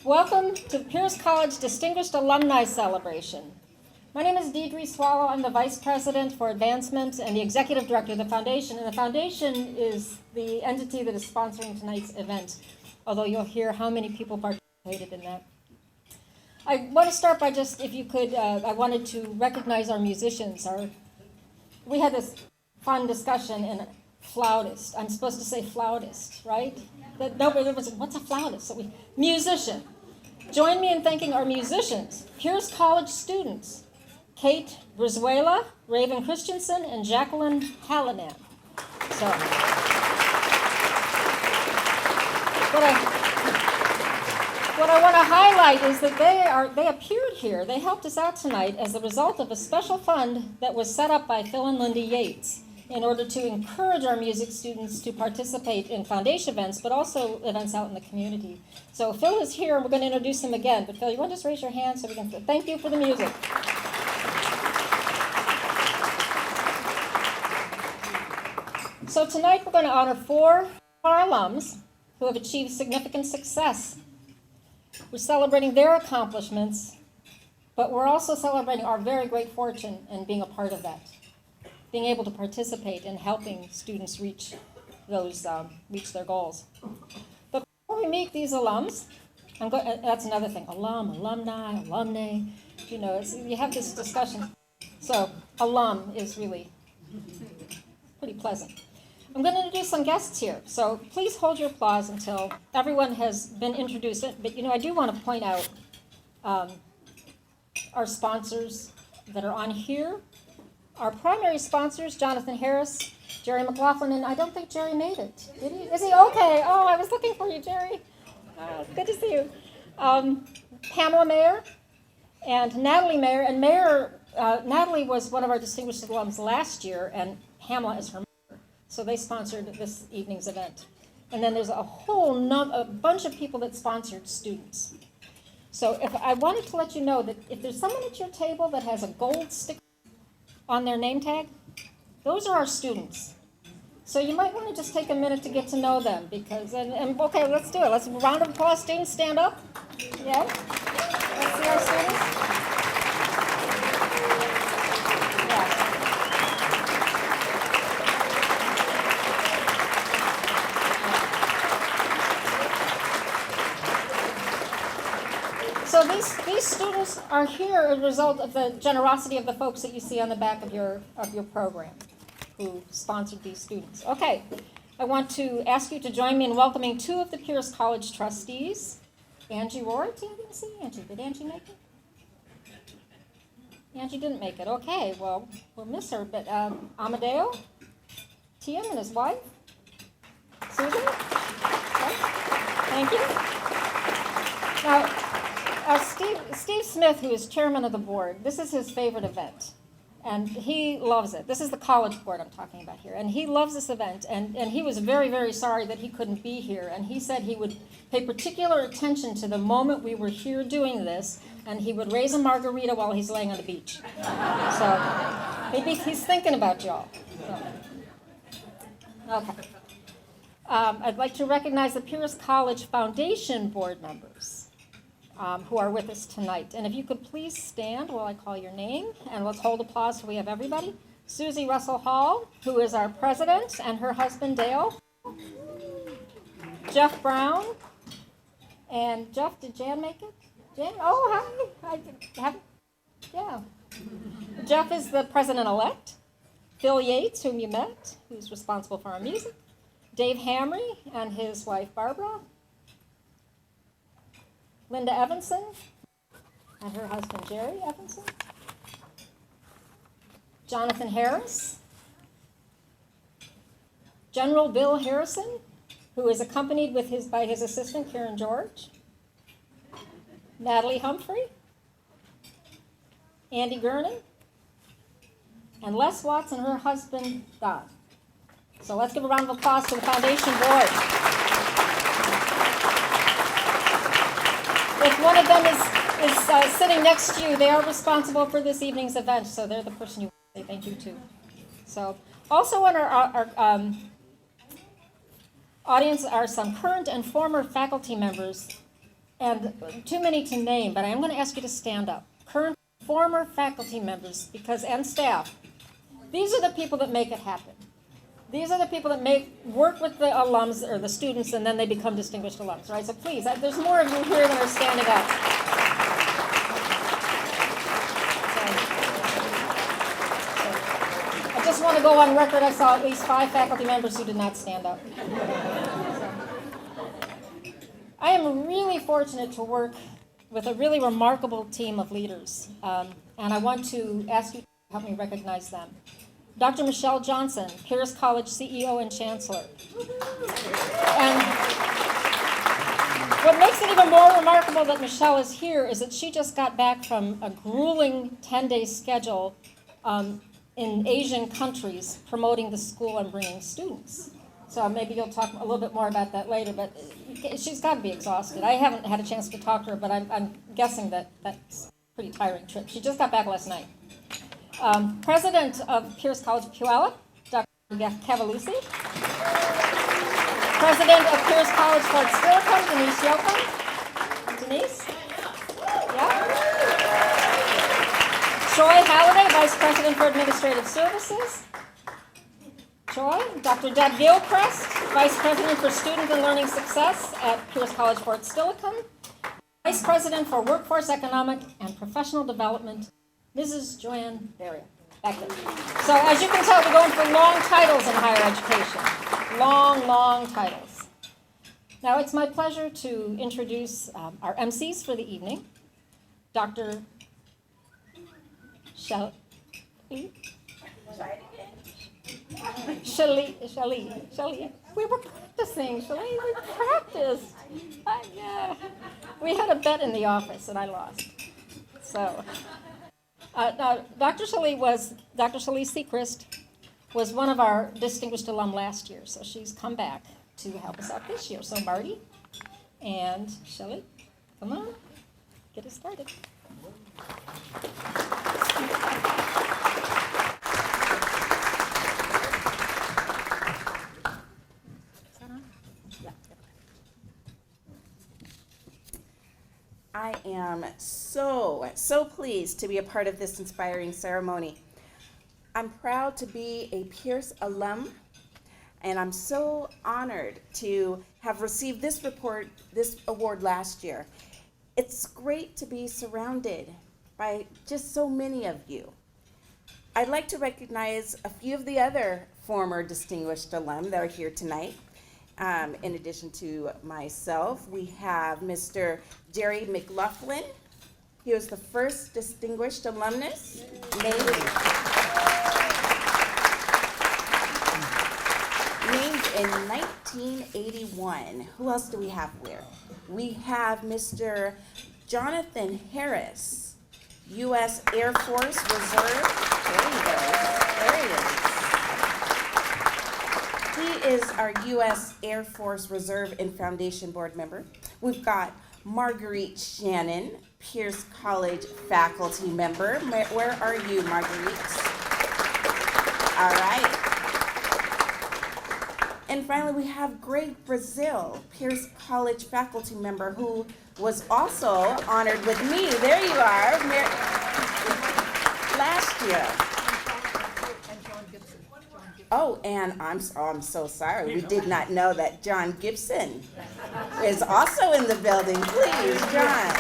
Welcome to Pierce College Distinguished Alumni Celebration. My name is Deidre Swallow. I'm the Vice President for Advancement and the Executive Director of the Foundation. And the Foundation is the entity that is sponsoring tonight's event, although you'll hear how many people participated in that. I want to start by just, if you could, I wanted to recognize our musicians. We had this fun discussion in flautist. I'm supposed to say flautist, right? Nobody was, what's a flautist? So musician. Join me in thanking our musicians, Pierce College students, Kate Brizuela, Raven Christensen, and Jacqueline Hallinan. So, what I want to highlight is that they appeared here. They helped us out tonight as a result of a special fund that was set up by Phil and Linda Yates in order to encourage our music students to participate in foundation events, but also events out in the community. So Phil is here, and we're going to introduce him again. But Phil, you want to just raise your hand so we can thank you for the music. So tonight we're going to honor 4 of our alums who have achieved significant success. We're celebrating their accomplishments, but we're also celebrating our very great fortune in being a part of that, being able to participate in helping students reach their goals. But before we meet these alums, that's another thing, alumni, you have this discussion. So alum is really pretty pleasant. I'm going to introduce some guests here, so please hold your applause until everyone has been introduced. But I do want to point out our sponsors that are on here. Our primary sponsors, Jonathan Harris, Jerry McLaughlin, and I don't think Jerry made it. Did he? Is he? Okay. Oh, I was looking for you, Jerry. Good to see you. Pamela Mayer and Natalie Mayer. And Natalie was one of our distinguished alums last year, and Pamela is her mother. So they sponsored this evening's event. And then there's a bunch of people that sponsored students. So I wanted to let you know that if there's someone at your table that has a gold sticker on their name tag, those are our students. So you might want to just take a minute to get to know them because, okay, let's do it. Let's round of applause. Students, stand up. Yeah. Let's see our students. Yeah. So these students are here as a result of the generosity of the folks that you see on the back of your program who sponsored these students. Okay, I want to ask you to join me in welcoming 2 of the Pierce College trustees. Angie Rorty, I didn't see Angie. Did Angie make it? Angie didn't make it. Okay, well, we'll miss her. But Amadeo, Tim and his wife, Susan. Okay. Thank you. Now, Steve Smith, who is chairman of the board, this is his favorite event, and he loves it. This is the college board I'm talking about here, and he loves this event, and he was very, very sorry that he couldn't be here, and he said he would pay particular attention to the moment we were here doing this, and he would raise a margarita while he's laying on the beach. So maybe he's thinking about y'all. So. Okay. I'd like to recognize the Pierce College Foundation board members who are with us tonight. And if you could please stand while I call your name, and let's hold applause so we have everybody. Susie Russell Hall, who is our president, and her husband Dale. Jeff Brown. And Jeff, did Jan make it? Jan? Oh, hi. Yeah. Jeff is the president-elect. Phil Yates, whom you met, who's responsible for our music. Dave Hamry and his wife Barbara. Linda Evanson and her husband Jerry Evanson. Jonathan Harris. General Bill Harrison, who is accompanied by his assistant Karen George. Natalie Humphrey. Andy Gurnan. And Les Watts and her husband Don. So let's give a round of applause to the foundation board. If one of them is sitting next to you, they are responsible for this evening's event, so they're the person you want to say thank you to. So also on our audience are some current and former faculty members and too many to name, but I am going to ask you to stand up. Current, former faculty members, and staff. These are the people that make it happen. These are the people that work with the alums or the students, and then they become distinguished alums, right? So please, there's more of you here that are standing up. I just want to go on record. I saw at least 5 faculty members who did not stand up. I am really fortunate to work with a really remarkable team of leaders, and I want to ask you to help me recognize them. Dr. Michelle Johnson, Pierce College CEO and Chancellor. And what makes it even more remarkable that Michelle is here is that she just got back from a grueling 10-day schedule in Asian countries promoting the school and bringing students. So maybe you'll talk a little bit more about that later, but she's got to be exhausted. I haven't had a chance to talk to her, but I'm guessing that that's a pretty tiring trip. She just got back last night. President of Pierce College Puyallup, Dr. Cavalusi. President of Pierce College Fort Steilacoom, Denise Yoakum. Denise? Yeah. Troy Halliday, Vice President for Administrative Services. Troy. Dr. Deb Gilchrist, Vice President for Student and Learning Success at Pierce College Fort Steilacoom. Vice President for Workforce Economic and Professional Development, Mrs. Joanne Barria. Back there. So as you can tell, we're going for long titles in higher education. Long titles. Now it's my pleasure to introduce our MCs for the evening. Dr. Shelley. Shelley. We were practicing, Shelley. We practiced. We had a bet in the office and I lost. So. Now, Dr. Shelley Seacrest was one of our distinguished alum last year, so she's come back to help us out this year. So Marty and Shelley, come on, get us started. I am so pleased to be a part of this inspiring ceremony. I'm proud to be a Pierce alum, and I'm so honored to have received this award last year. It's great to be surrounded by just so many of you. I'd like to recognize a few of the other former distinguished alum that are here tonight. In addition to myself, we have Mr. Jerry McLaughlin. He was the first distinguished alumnus named in 1981. Who else do we have here? We have Mr. Jonathan Harris, U.S. Air Force Reserve. There he is. He is our U.S. Air Force Reserve and Foundation Board member. We've got Marguerite Shannon, Pierce College faculty member. Where are you, Marguerite? All right. And finally, we have Greg Brazil, Pierce College faculty member, who was also honored with me. There you are, last year. Oh, and I'm so sorry. We did not know that John Gibson is also in the building. Please, John.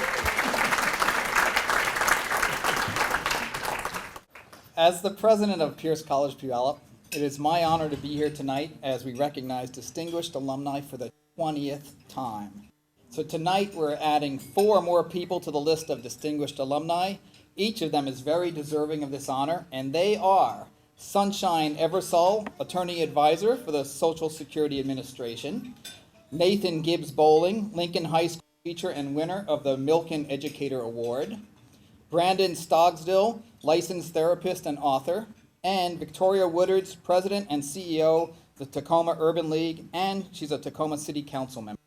As the president of Pierce College Puyallup, it is my honor to be here tonight as we recognize distinguished alumni for the 20th time. So tonight we're adding 4 more people to the list of distinguished alumni. Each of them is very deserving of this honor, and they are Sunshine Eversole, Attorney Advisor for the Social Security Administration. Nathan Gibbs Bowling, Lincoln High School teacher and winner of the Milken Educator Award. Brandon Stogsdill, licensed therapist and author. And Victoria Woodards, President and CEO of the Tacoma Urban League, and she's a Tacoma City Council member.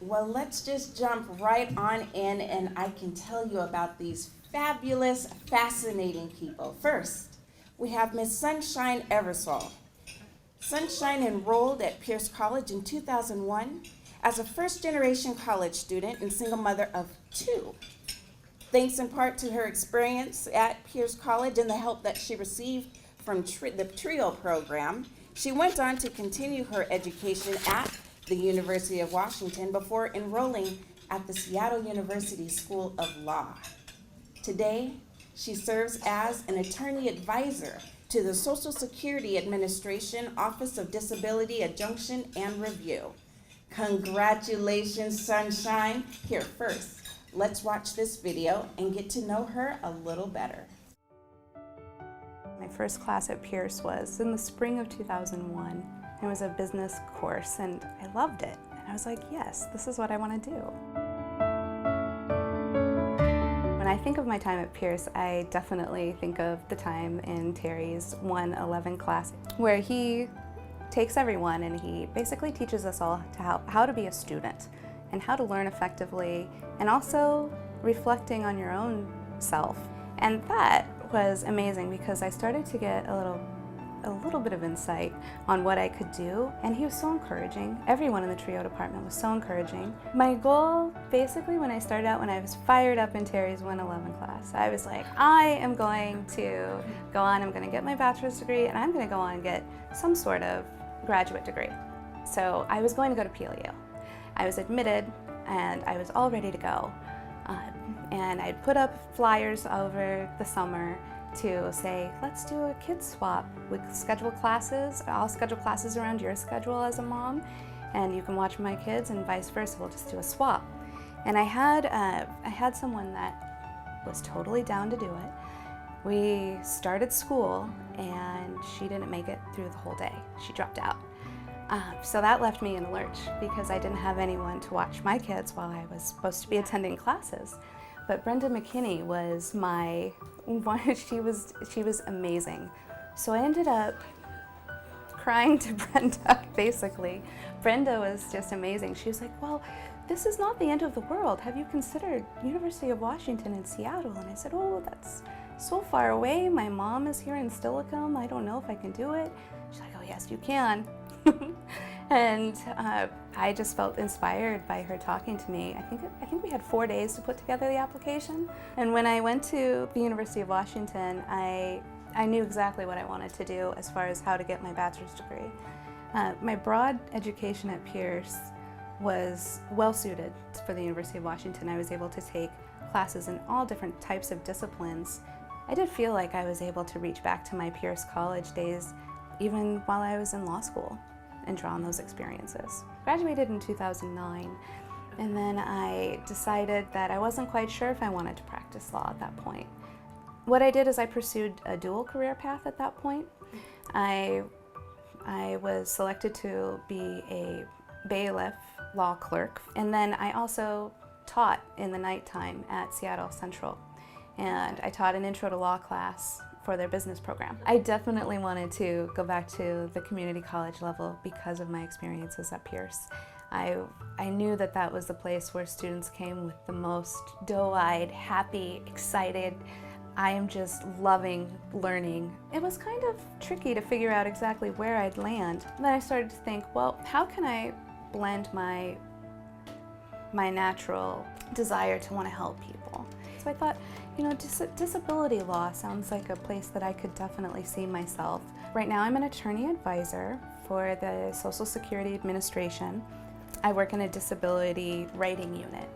Well, let's just jump right on in, and I can tell you about these fabulous, fascinating people. First, we have Miss Sunshine Eversole. Sunshine enrolled at Pierce College in 2001 as a first-generation college student and single mother of 2. Thanks in part to her experience at Pierce College and the help that she received from the TRIO program, she went on to continue her education at the University of Washington before enrolling at the Seattle University School of Law. Today, she serves as an attorney advisor to the Social Security Administration Office of Disability Adjunction and Review. Congratulations, Sunshine. Here, first, let's watch this video and get to know her a little better. My first class at Pierce was in the spring of 2001. It was a business course and I loved it. And I was like, yes, this is what I want to do. When I think of my time at Pierce, I definitely think of the time in Terry's 111 class, where he takes everyone and he basically teaches us all how to be a student and how to learn effectively, and also reflecting on your own self. And that was amazing because I started to get a little bit of insight on what I could do, and he was so encouraging. Everyone in the TRIO department was so encouraging. My goal, basically, when I started out, when I was fired up in Terry's 111 class, I was like, I am going to go on, I'm going to get my bachelor's degree, and I'm going to go on and get some sort of graduate degree. So I was going to go to PLU. I was admitted, and I was all ready to go. And I'd put up flyers over the summer to say, let's do a kids swap. We schedule classes. I'll schedule classes around your schedule as a mom, and you can watch my kids, and vice versa. We'll just do a swap. And I had someone that was totally down to do it. We started school, and she didn't make it through the whole day. She dropped out. So that left me in a lurch because I didn't have anyone to watch my kids while I was supposed to be attending classes. But Brenda McKinney was my one. She was amazing. So I ended up crying to Brenda, basically. Brenda was just amazing. She was like, well, this is not the end of the world. Have you considered University of Washington in Seattle? And I said, oh, that's so far away. My mom is here in Steilacoom. I don't know if I can do it. She's like, oh, yes, you can. And I just felt inspired by her talking to me. I think we had 4 days to put together the application. And when I went to the University of Washington, I knew exactly what I wanted to do as far as how to get my bachelor's degree. My broad education at Pierce was well suited for the University of Washington. I was able to take classes in all different types of disciplines. I did feel like I was able to reach back to my Pierce College days even while I was in law school and draw on those experiences. Graduated in 2009, and then I decided that I wasn't quite sure if I wanted to practice law at that point. What I did is I pursued a dual career path at that point. I was selected to be a bailiff law clerk, and then I also taught in the nighttime at Seattle Central, and I taught an intro to law class for their business program. I definitely wanted to go back to the community college level because of my experiences at Pierce. I knew that that was the place where students came with the most doe-eyed, happy, excited, I am just loving learning. It was kind of tricky to figure out exactly where I'd land. And then I started to think, well, how can I blend my natural desire to want to help people? So I thought, you know, disability law sounds like a place that I could definitely see myself. Right now I'm an attorney advisor for the Social Security Administration. I work in a disability writing unit.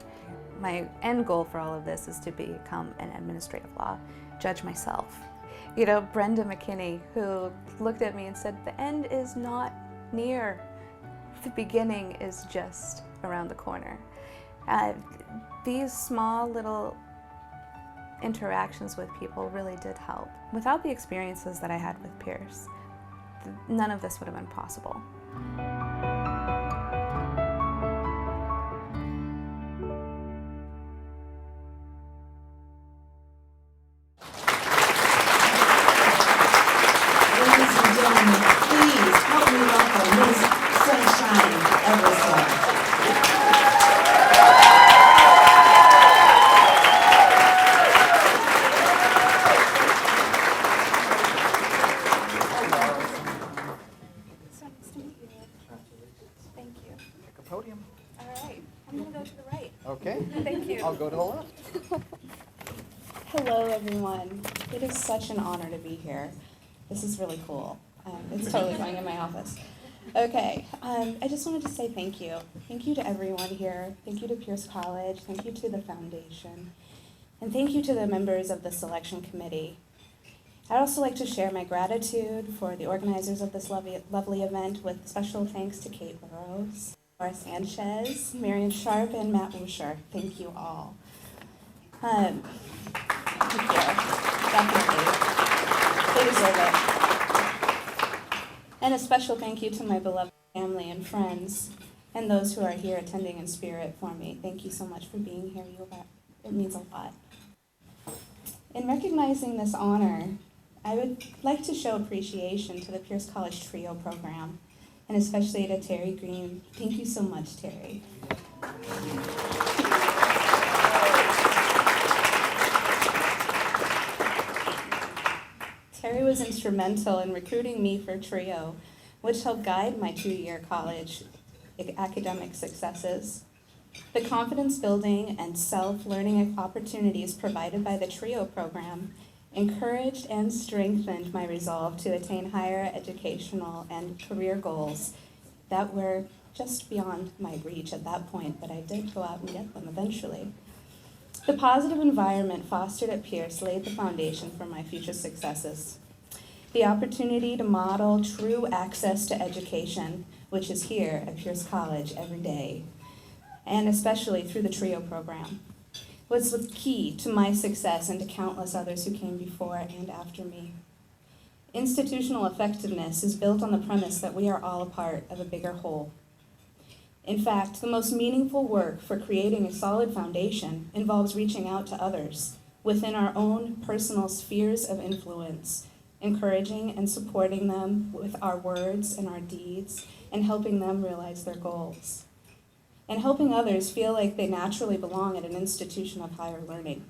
My end goal for all of this is to become an administrative law judge myself. You know, Brenda McKinney, who looked at me and said, the end is not near. The beginning is just around the corner. These small little interactions with people really did help. Without the experiences that I had with Pierce, none of this would have been possible. Ladies and gentlemen, please help me welcome Ms. Sunshine Eversole. go to the left. Hello, everyone. It is such an honor to be here. This is really cool. It's totally going in my office. Okay, I just wanted to say thank you. Thank you to everyone here. Thank you to Pierce College. Thank you to the foundation. And thank you to the members of the selection committee. I'd also like to share my gratitude for the organizers of this lovely event with special thanks to Kate Burrows, Laura Sanchez, Marion Sharp, and Matt Wuscher. Thank you all. Thank you. Definitely. They deserve it. And a special thank you to my beloved family and friends and those who are here attending in spirit for me. Thank you so much for being here. It means a lot. In recognizing this honor, I would like to show appreciation to the Pierce College Trio program, and especially to Terry Green. Thank you so much, Terry. Terry was instrumental in recruiting me for Trio, which helped guide my 2-year college academic successes. The confidence building and self-learning opportunities provided by the Trio program encouraged and strengthened my resolve to attain higher educational and career goals that were just beyond my reach at that point, but I did go out and get them eventually. The positive environment fostered at Pierce laid the foundation for my future successes. The opportunity to model true access to education, which is here at Pierce College every day, and especially through the TRIO program, was the key to my success and to countless others who came before and after me. Institutional effectiveness is built on the premise that we are all a part of a bigger whole. In fact, the most meaningful work for creating a solid foundation involves reaching out to others within our own personal spheres of influence, encouraging and supporting them with our words and our deeds, and helping them realize their goals, and helping others feel like they naturally belong at an institution of higher learning.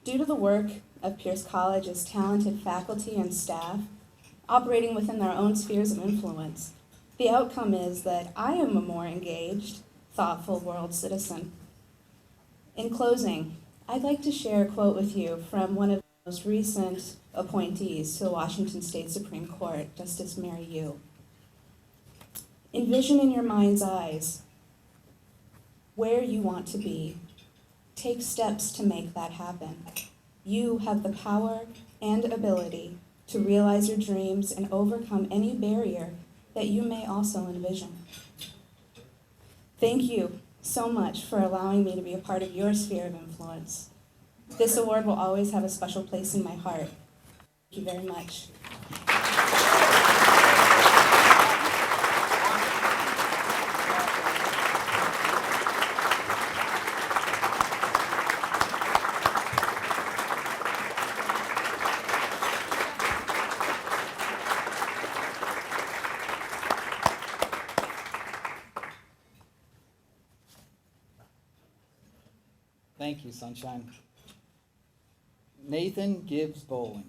Due to the work of Pierce College's talented faculty and staff, operating within their own spheres of influence, the outcome is that I am a more engaged, thoughtful world citizen. In closing, I'd like to share a quote with you from one of the most recent appointees to the Washington State Supreme Court, Justice Mary Yu. Envision in your mind's eyes where you want to be. Take steps to make that happen. You have the power and ability to realize your dreams and overcome any barrier that you may also envision. Thank you so much for allowing me to be a part of your sphere of influence. This award will always have a special place in my heart. Thank you very much. Thank you, Sunshine. Nathan Gibbs Bowling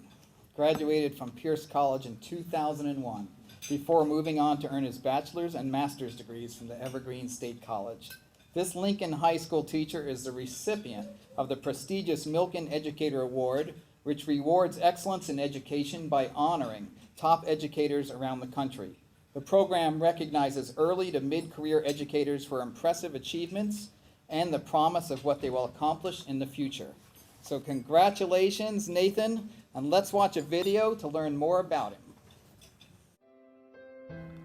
graduated from Pierce College in 2001 before moving on to earn his bachelor's and master's degrees from the Evergreen State College. This Lincoln High School teacher is the recipient of the prestigious Milken Educator Award, which rewards excellence in education by honoring top educators around the country. The program recognizes early to mid-career educators for impressive achievements and the promise of what they will accomplish in the future. So congratulations, Nathan, and let's watch a video to learn more about him.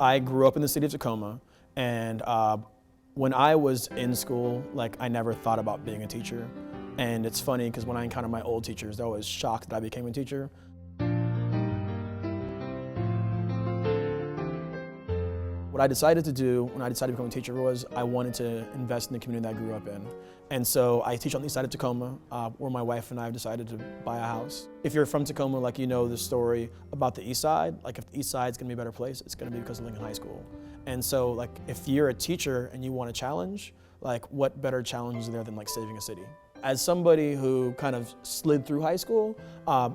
I grew up in the city of Tacoma, and when I was in school, I never thought about being a teacher. And it's funny because when I encounter my old teachers, they're always shocked that I became a teacher. What I decided to do when I decided to become a teacher was I wanted to invest in the community that I grew up in. And so I teach on the east side of Tacoma, where my wife and I have decided to buy a house. If you're from Tacoma, you know the story about the east side. If the east side's gonna be a better place, it's gonna be because of Lincoln High School. And so if you're a teacher and you want a challenge, what better challenge is there than saving a city? As somebody who kind of slid through high school,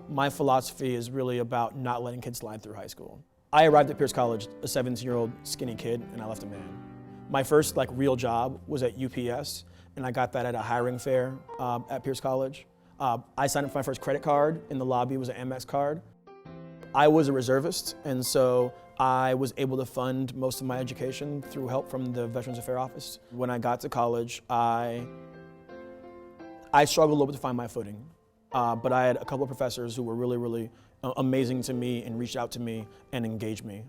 my philosophy is really about not letting kids slide through high school. I arrived at Pierce College, a 17-year-old skinny kid, and I left a man. My first real job was at UPS, and I got that at a hiring fair at Pierce College. I signed up for my first credit card. In the lobby was an Amex card. I was a reservist, and so I was able to fund most of my education through help from the Veterans Affairs Office. When I got to college, I struggled a little bit to find my footing, but I had a couple of professors who were really amazing to me and reached out to me and engaged me.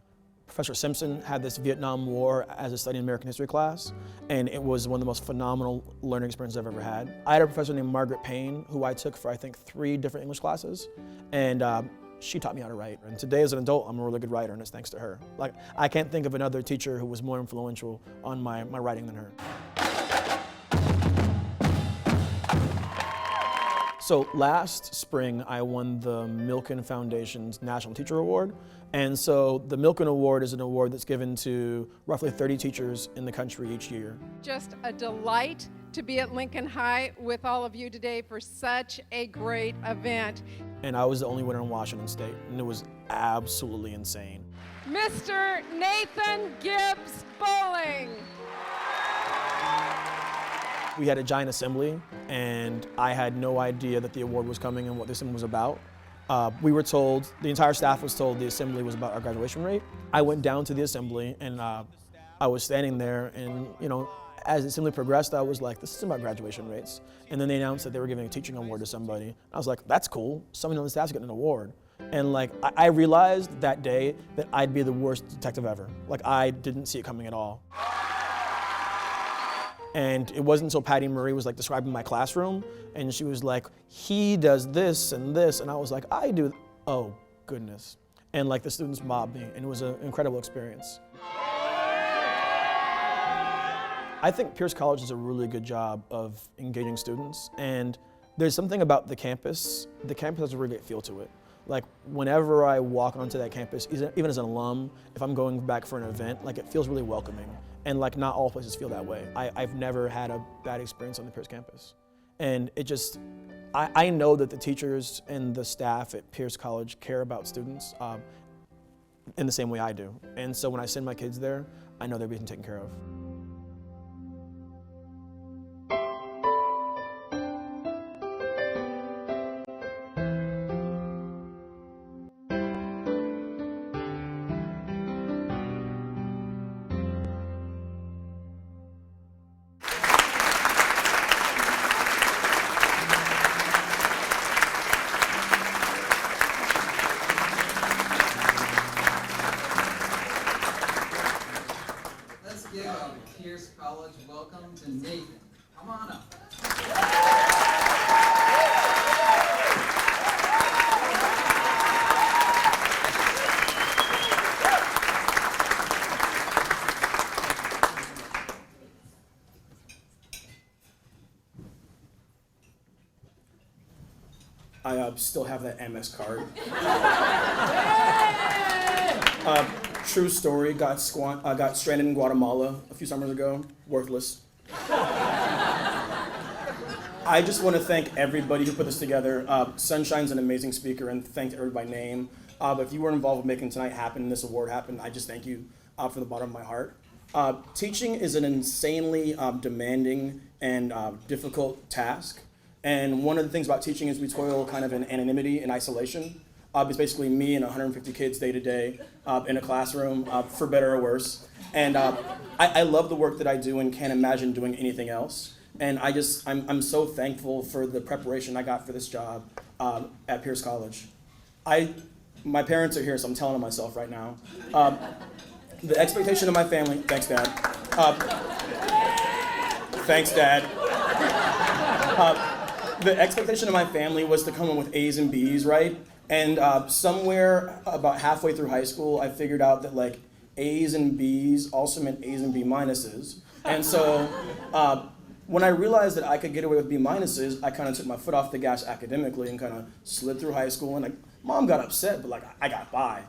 Professor Simpson had this Vietnam War as a study in American history class, and it was one of the most phenomenal learning experiences I've ever had. I had a professor named Margaret Payne, who I took for I think 3 different English classes, and she taught me how to write. And today as an adult, I'm a really good writer, and it's thanks to her. Like, I can't think of another teacher who was more influential on my writing than her. So last spring, I won the Milken Foundation's National Teacher Award. And so the Milken Award is an award that's given to roughly 30 teachers in the country each year. Just a delight to be at Lincoln High with all of you today for such a great event. And I was the only winner in Washington State, and it was absolutely insane. Mr. Nathan Gibbs Bowling. We had a giant assembly, and I had no idea that the award was coming and what the assembly was about. We were told, the entire staff was told the assembly was about our graduation rate. I went down to the assembly, and I was standing there, and as the assembly progressed, I was like, this isn't about graduation rates. And then they announced that they were giving a teaching award to somebody. I was like, that's cool, someone on the staff's getting an award. And I realized that day that I'd be the worst detective ever. I didn't see it coming at all. And it wasn't until Patty Murray was describing my classroom, and she was like, he does this and this, and I was like, I do, oh goodness. And the students mobbed me, and it was an incredible experience. I think Pierce College does a really good job of engaging students, and there's something about the campus. The campus has a really great feel to it. Whenever I walk onto that campus, even as an alum, if I'm going back for an event, it feels really welcoming. And not all places feel that way. I've never had a bad experience on the Pierce campus. And it just, I know that the teachers and the staff at Pierce College care about students in the same way I do. And so when I send my kids there, I know they're being taken care of. Give a Pierce College welcome to Nathan. Come on up. I still have that MS card. True story, got stranded in Guatemala a few summers ago, worthless. I just want to thank everybody who put this together. Sunshine's an amazing speaker, and thanked everybody by name. But if you were involved with making tonight happen, this award happen, I just thank you from the bottom of my heart. Teaching is an insanely demanding and difficult task. And one of the things about teaching is we toil kind of in anonymity and isolation. It's basically me and 150 kids day to day in a classroom, for better or worse. And I love the work that I do and can't imagine doing anything else. And I'm so thankful for the preparation I got for this job at Pierce College. My parents are here, so I'm telling on myself right now. The expectation of my family, thanks Dad. Thanks Dad. The expectation of my family was to come in with A's and B's, right? And somewhere about halfway through high school, I figured out that A's and B's also meant A's and B minuses. And so when I realized that I could get away with B minuses, I kind of took my foot off the gas academically and kind of slid through high school. And Mom got upset, but I got by.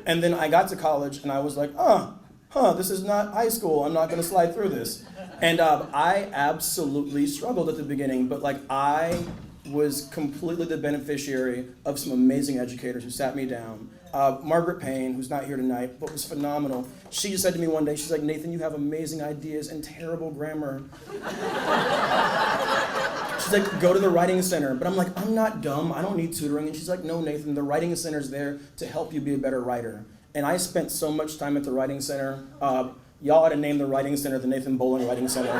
And then I got to college and I was like, this is not high school. I'm not gonna slide through this. And I absolutely struggled at the beginning, but I was completely the beneficiary of some amazing educators who sat me down. Margaret Payne, who's not here tonight, but was phenomenal. She just said to me one day, she's like, Nathan, you have amazing ideas and terrible grammar. She's like, go to the Writing Center. But I'm like, I'm not dumb, I don't need tutoring. And she's like, no, Nathan, the Writing Center's there to help you be a better writer. And I spent so much time at the Writing Center. Y'all ought to name the Writing Center the Nathan Bowling Writing Center.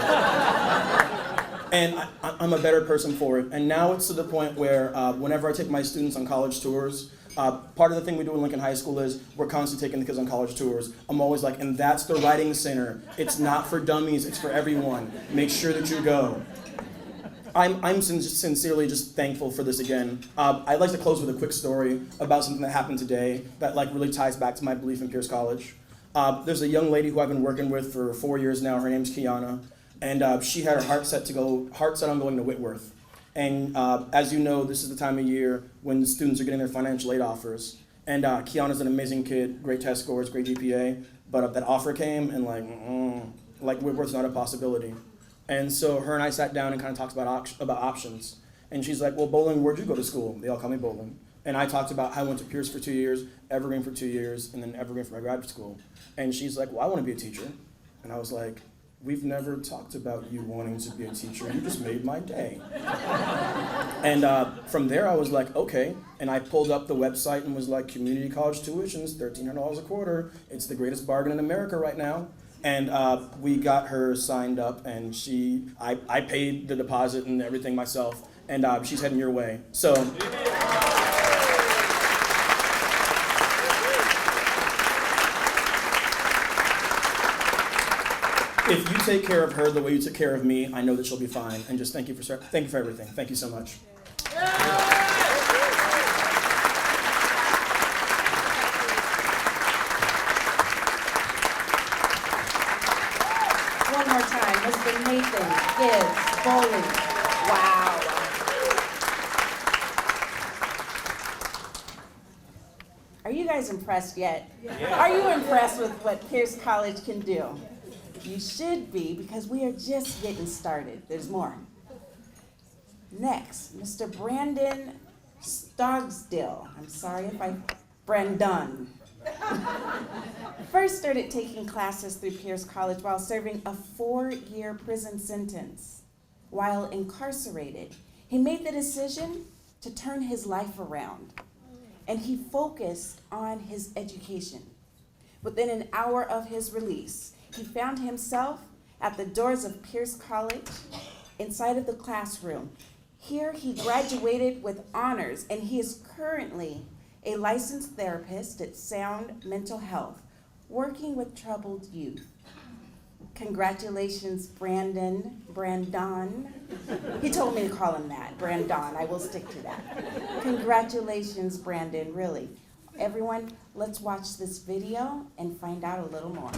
And I'm a better person for it. And now it's to the point where whenever I take my students on college tours, part of the thing we do in Lincoln High School is we're constantly taking the kids on college tours. I'm always like, and that's the Writing Center. It's not for dummies, it's for everyone. Make sure that you go. I'm sincerely just thankful for this again. I'd like to close with a quick story about something that happened today that really ties back to my belief in Pierce College. There's a young lady who I've been working with for 4 years now. Her name's Kiana. And she had her heart set on going to Whitworth. And as you know, this is the time of year when the students are getting their financial aid offers. And Kiana's an amazing kid, great test scores, great GPA, but that offer came and like Whitworth's not a possibility. And so her and I sat down and kind of talked about options. And she's like, well, Bowling, where'd you go to school? They all call me Bowling. And I talked about how I went to Pierce for 2 years, Evergreen for 2 years, and then Evergreen for my graduate school. And she's like, well, I want to be a teacher. And I was like, we've never talked about you wanting to be a teacher. You just made my day. And from there, I was like, okay. And I pulled up the website and was like, community college tuitions, $1,300 a quarter. It's the greatest bargain in America right now. And we got her signed up, and I paid the deposit and everything myself. And she's heading your way. So. If you take care of her the way you took care of me, I know that she'll be fine. And just thank you for everything. Thank you so much. One more time, Mr. Nathan Gibbs Bowling. Wow. Are you guys impressed yet? Yeah. Are you impressed with what Pierce College can do? You should be, because we are just getting started. There's more. Next, Mr. Brandon Stogsdill. I'm sorry if Brandon. First started taking classes through Pierce College while serving a 4-year prison sentence. While incarcerated, he made the decision to turn his life around, and he focused on his education. Within an hour of his release, he found himself at the doors of Pierce College, inside of the classroom. Here he graduated with honors, and he is currently a licensed therapist at Sound Mental Health, working with troubled youth. Congratulations, Brandon. He told me to call him that, Brandon. I will stick to that. Congratulations, Brandon, really. Everyone, let's watch this video and find out a little more.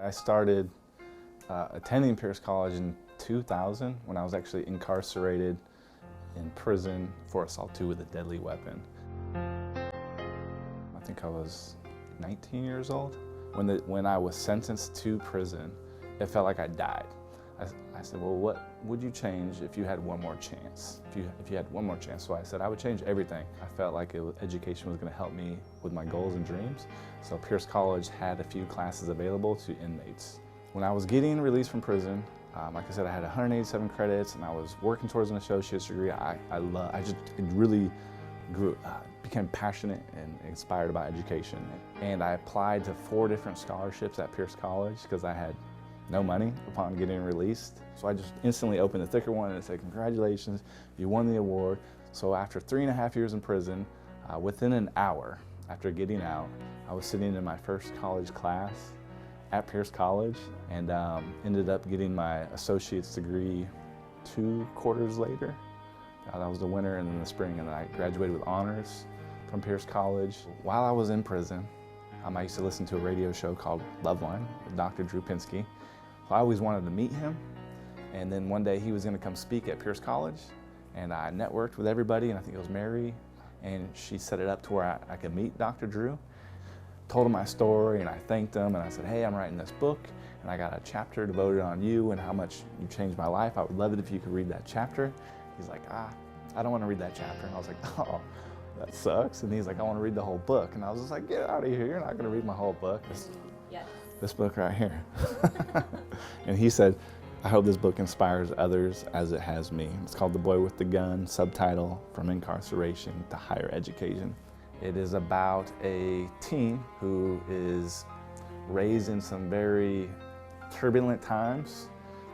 I started attending Pierce College in 2000 when I was actually incarcerated in prison for assault 2 with a deadly weapon. I think I was 19 years old. When I was sentenced to prison, it felt like I died. I said, well, what would you change if you had one more chance? If you had one more chance. So I said, I would change everything. I felt like education was going to help me with my goals and dreams. So Pierce College had a few classes available to inmates. When I was getting released from prison, like I said, I had 187 credits and I was working towards an associate's degree. I just really became passionate and inspired about education. And I applied to 4 different scholarships at Pierce College because I had no money upon getting released. So I just instantly opened the thicker one and said, congratulations, you won the award. So after 3.5 years in prison, within an hour after getting out, I was sitting in my first college class at Pierce College and ended up getting my associate's degree 2 quarters later. That was the winter and then the spring, and I graduated with honors from Pierce College. While I was in prison, I used to listen to a radio show called Alumni with Dr. Drew Pinsky. So I always wanted to meet him, and then one day he was going to come speak at Pierce College, and I networked with everybody, and I think it was Mary, and she set it up to where I could meet Dr. Drew. Told him my story, and I thanked him, and I said, hey, I'm writing this book, and I got a chapter devoted on you and how much you changed my life. I would love it if you could read that chapter. He's like, I don't want to read that chapter. And I was like, oh, that sucks. And he's like, I want to read the whole book. And I was just like, get out of here. You're not going to read my whole book. This book right here. And he said, I hope this book inspires others as it has me. It's called The Boy with the Gun, subtitle, From Incarceration to Higher Education. It is about a teen who is raised in some very turbulent times.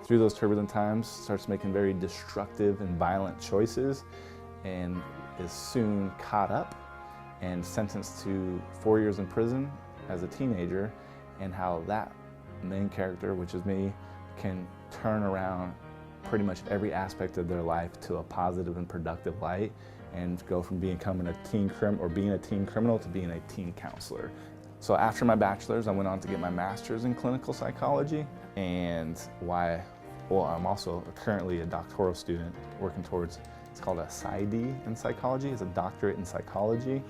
Through those turbulent times, starts making very destructive and violent choices, and is soon caught up and sentenced to 4 years in prison as a teenager, and how that main character, which is me, can turn around pretty much every aspect of their life to a positive and productive light, and go from becoming a teen criminal to being a teen counselor. So after my bachelor's, I went on to get my master's in clinical psychology, and I'm also currently a doctoral student working towards, it's called a PsyD in psychology. It's a doctorate in psychology.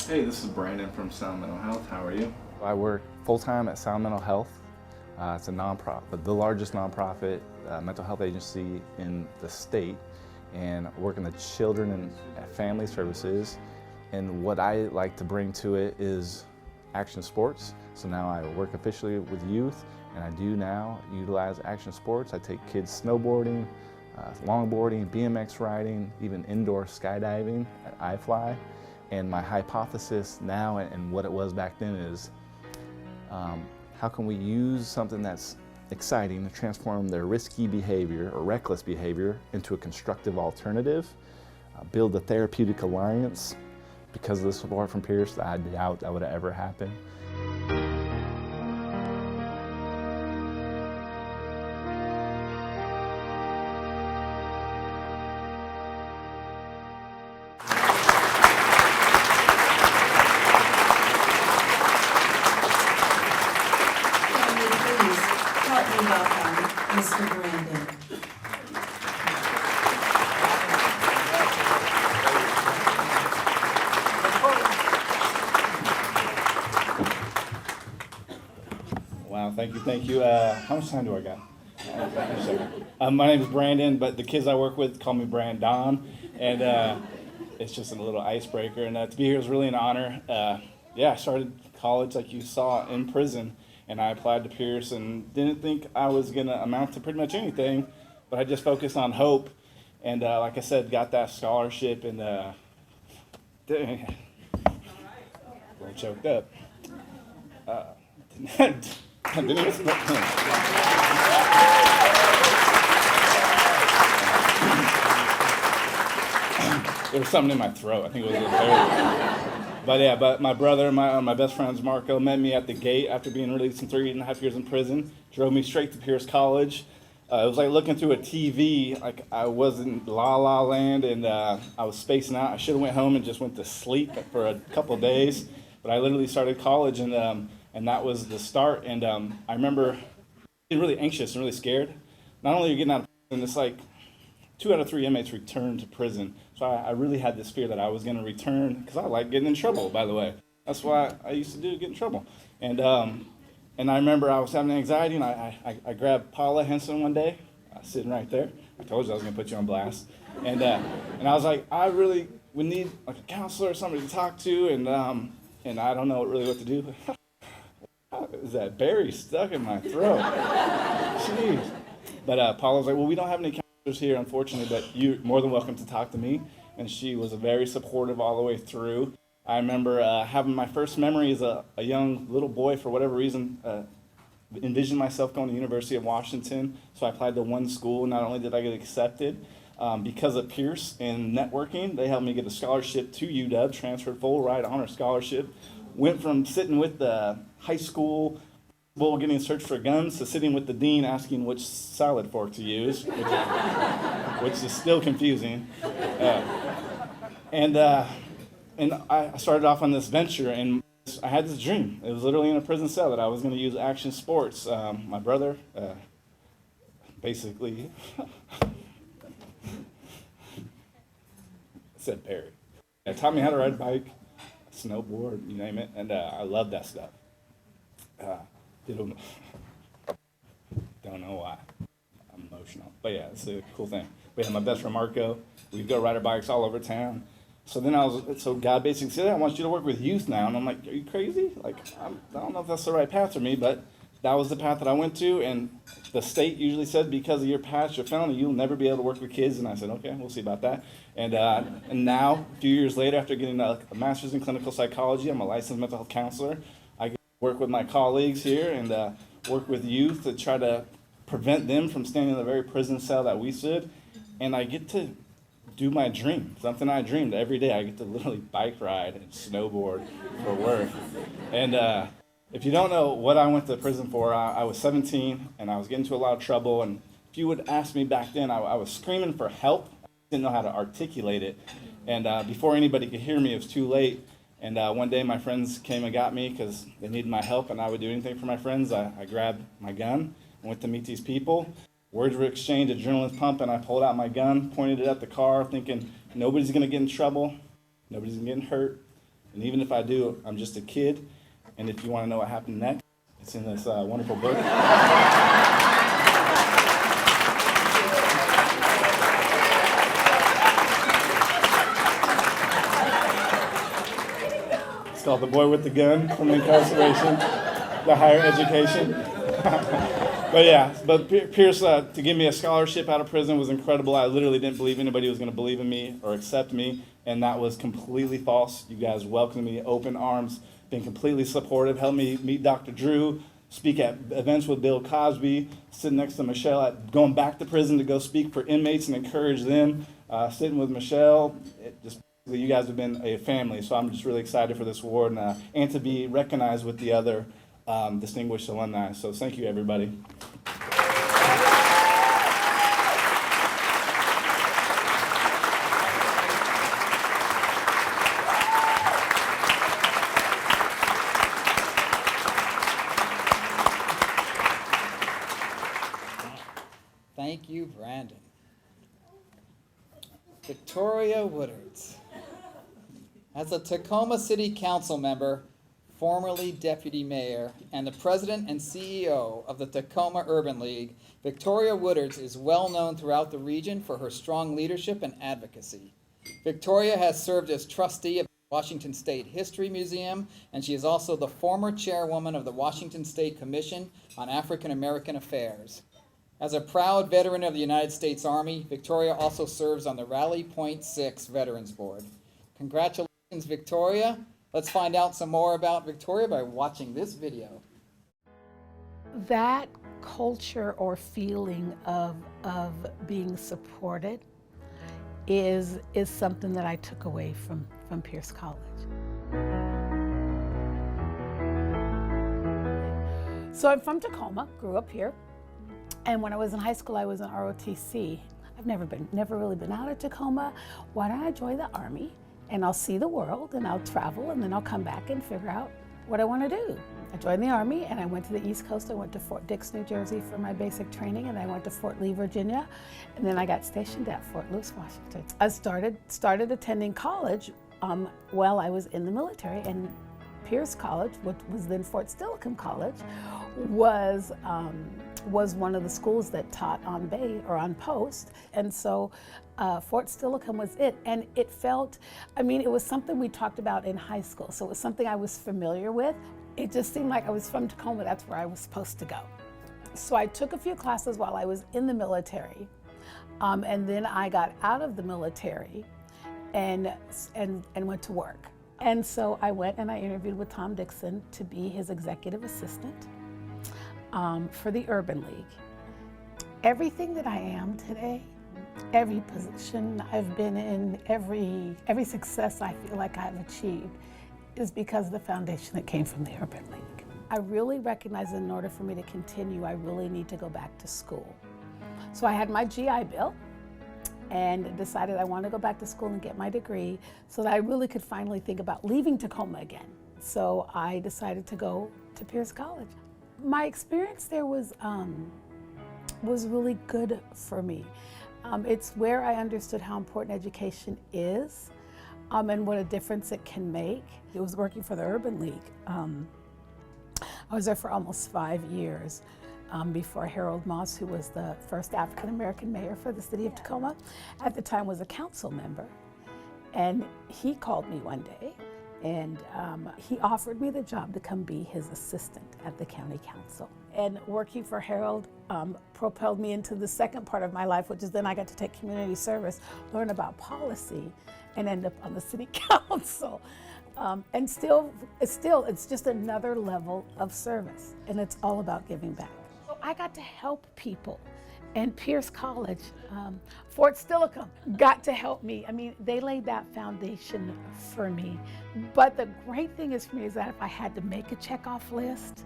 Hey, this is Brandon from Sound Mental Health. How are you? I work full-time at Sound Mental Health. It's a nonprofit, the largest nonprofit mental health agency in the state, and I work in the children and family services. And what I like to bring to it is action sports. So now I work officially with youth, and I do now utilize action sports. I take kids snowboarding, longboarding, BMX riding, even indoor skydiving at iFly. And my hypothesis now, and what it was back then, is how can we use something that's exciting to transform their risky behavior or reckless behavior into a constructive alternative, build a therapeutic alliance. Because of the support from Pierce, I doubt that would have ever happened. Please help me welcome Mr. Brandon. Wow, thank you. How much time do I got? My name is Brandon, but the kids I work with call me Brandon, and it's just a little icebreaker. And to be here is really an honor. I started college, like you saw, in prison, and I applied to Pierce and didn't think I was going to amount to pretty much anything, but I just focused on hope, and like I said, got that scholarship, and a little choked up. I didn't expect there was something in my throat. I think it was a little but my brother, my best friends, Marco, met me at the gate after being released from 3.5 years in prison, drove me straight to Pierce College. It was like looking through a TV, like I was in La La Land, and I was spacing out. I should have went home and just went to sleep for a couple days, but I literally started college, and that was the start. And I remember being really anxious and really scared. Not only are you getting out of prison, it's like 2 out of 3 inmates return to prison. So I really had this fear that I was going to return, because I like getting in trouble, by the way. That's why I used to get in trouble. And I remember I was having anxiety, and I grabbed Paula Henson one day, sitting right there. I told you I was going to put you on blast. And I was like, I really would need like a counselor or somebody to talk to, and I don't know what to do. Is that berry stuck in my throat? Jeez. But Paula was like, well, we don't have any counselors here, unfortunately, but you're more than welcome to talk to me. And she was very supportive all the way through. I remember having my first memory as a young little boy, for whatever reason, envisioned myself going to the University of Washington. So I applied to one school. Not only did I get accepted, because of Pierce and networking, they helped me get a scholarship to UW, transferred full ride honor scholarship. Went from sitting with the high school bull getting searched for guns to sitting with the dean asking which salad fork to use, which is still confusing. And I started off on this venture, and I had this dream. It was literally in a prison cell that I was going to use action sports. My brother, basically, said Perry. It taught me how to ride a bike, snowboard, you name it, and I love that stuff. Don't know why. I'm emotional, but yeah, it's a cool thing. We had my best friend Marco. We'd go ride our bikes all over town. So then so God basically said, I want you to work with youth now. And I'm like, are you crazy? Like, I don't know if that's the right path for me, but that was the path that I went to. And the state usually said, because of your past, your felony, you'll never be able to work with kids. And I said, okay, we'll see about that. And now, a few years later, after getting a master's in clinical psychology, I'm a licensed mental health counselor. I get to work with my colleagues here and work with youth to try to prevent them from standing in the very prison cell that we stood. And I get to do my dream, something I dreamed every day. I get to literally bike ride and snowboard for work. And if you don't know what I went to prison for, I was 17 and I was getting into a lot of trouble. And if you would ask me back then, I was screaming for help. I didn't know how to articulate it. And before anybody could hear me, it was too late. And one day my friends came and got me because they needed my help and I would do anything for my friends. I grabbed my gun and went to meet these people. Words were exchanged, adrenaline's pumping. I pulled out my gun, pointed it at the car, thinking nobody's gonna get in trouble, nobody's gonna get hurt, and even if I do, I'm just a kid. And if you want to know what happened next, it's in this wonderful book. It's called The Boy with the Gun from Incarceration, the Higher Education. But Pierce, to give me a scholarship out of prison was incredible. I literally didn't believe anybody was going to believe in me or accept me, and that was completely false. You guys welcomed me, open arms, been completely supportive, helped me meet Dr. Drew, speak at events with Bill Cosby, sitting next to Michelle, going back to prison to go speak for inmates and encourage them, sitting with Michelle. You guys have been a family, so I'm just really excited for this award and to be recognized with the other distinguished alumni. So thank you, everybody. Thank you, Brandon. Victoria Woodards. As a Tacoma City Council member, formerly deputy mayor, and the president and CEO of the Tacoma Urban League, Victoria Woodards is well known throughout the region for her strong leadership and advocacy. Victoria has served as trustee of the Washington State History Museum, and she is also the former chairwoman of the Washington State Commission on African American Affairs. As a proud veteran of the United States Army, Victoria also serves on the Rally Point 6 Veterans Board. Congratulations, Victoria. Let's find out some more about Victoria by watching this video. That culture or feeling of being supported is something that I took away from Pierce College. So I'm from Tacoma, grew up here, and when I was in high school I was in ROTC. I've never really been out of Tacoma. Why don't I join the Army? And I'll see the world and I'll travel and then I'll come back and figure out what I want to do. I joined the Army and I went to the East Coast. I went to Fort Dix, New Jersey for my basic training, and I went to Fort Lee, Virginia, and then I got stationed at Fort Lewis, Washington. I started attending college while I was in the military, and Pierce College, which was then Fort Steilacoom College, was one of the schools that taught on base or on post, and so Fort Steilacoom was it, and it felt, it was something we talked about in high school, so it was something I was familiar with. It just seemed like I was from Tacoma, that's where I was supposed to go. So I took a few classes while I was in the military, and then I got out of the military and went to work. And so I went and I interviewed with Tom Dixon to be his executive assistant for the Urban League. Everything that I am today, every position I've been in, every success I feel like I've achieved is because of the foundation that came from the Urban League. I really recognize that in order for me to continue, I really need to go back to school. So I had my GI Bill and decided I wanted to go back to school and get my degree so that I really could finally think about leaving Tacoma again. So I decided to go to Pierce College. My experience there was really good for me. It's where I understood how important education is and what a difference it can make. It was working for the Urban League. I was there for almost 5 years. before Harold Moss, who was the first African-American mayor for the city of Tacoma, at the time was a council member. And he called me one day and he offered me the job to come be his assistant at the county council. And working for Harold propelled me into the second part of my life, which is then I got to take community service, learn about policy, and end up on the city council. And it's just another level of service, and it's all about giving back. So I got to help people, and Pierce College, Fort Steilacoom, got to help me. I mean, they laid that foundation for me. But the great thing is for me is that if I had to make a checkoff list,